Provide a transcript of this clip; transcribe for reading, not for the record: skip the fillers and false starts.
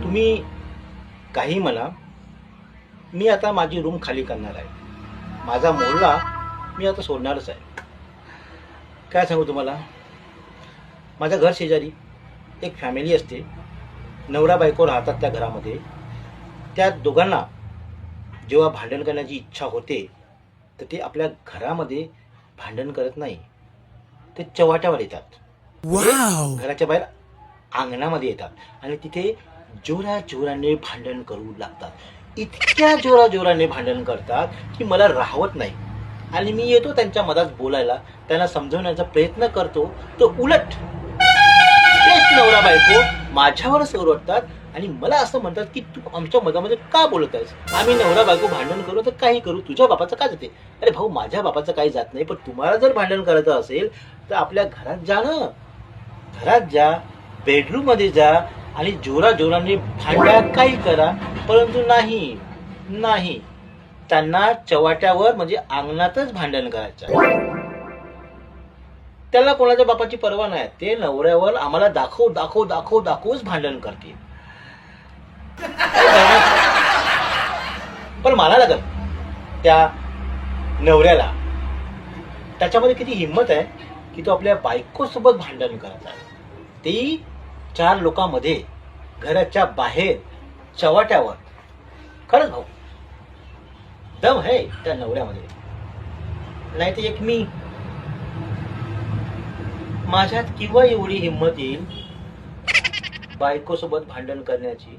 तुम्ही काही म्हणा, मी आता माझी रूम खाली करणार आहे. माझा मोहल्ला मी आता सोडणारच आहे. काय सांगू तुम्हाला, माझ्या घर शेजारी एक फॅमिली असते. नवरा बायको राहतात त्या घरामध्ये. त्या दोघांना जेव्हा भांडण करण्याची इच्छा होते तर ते आपल्या घरामध्ये भांडण करत नाही, ते चव्हाट्यावर येतात. घराच्या बाहेर अंगणामध्ये येतात आणि तिथे जोराने भांडण करू लागतात. इतक्या जोराने भांडण करतात की मला राहवत नाही. आणि मी येतो त्यांच्या मधात बोलायला, त्यांना समजवण्याचा प्रयत्न करतो, तर उलट तेच नवरा बायको माझ्यावरच ओरडतात आणि मला असं म्हणतात की तू आमच्या मधामध्ये का बोलत आहेस? आम्ही नवरा बायको भांडण करू तर काही करू, तुझ्या बापाचं का जाते? अरे भाऊ, माझ्या बापाचं काही जात नाही, पण तुम्हाला जर भांडण करायचं असेल तर आपल्या घरात जा ना. घरात जा, बेडरूम मध्ये जा आणि जोराने भांडा, काही करा. परंतु नाही, त्यांना चव्हाट्यावर म्हणजे अंगणातच भांडण करायचं. त्याला कोणाच्या बापाची पर्वा नाही. ते नवऱ्यावर आम्हाला दाखवूच भांडण करते. पण मला लागत त्या नवऱ्याला, त्याच्यामध्ये किती हिंमत आहे की तो आपल्या बायकोसोबत भांडण करत आहे. ती 4 लोकांमध्ये, घराच्या बाहेर, चव्हाट्यावर. खरंच भाऊ, दम आहे त्या नवऱ्यामध्ये. नाही तर एक मी, माझ्यात किंवा एवढी हिंमत येईल बायकोसोबत भांडण करण्याची.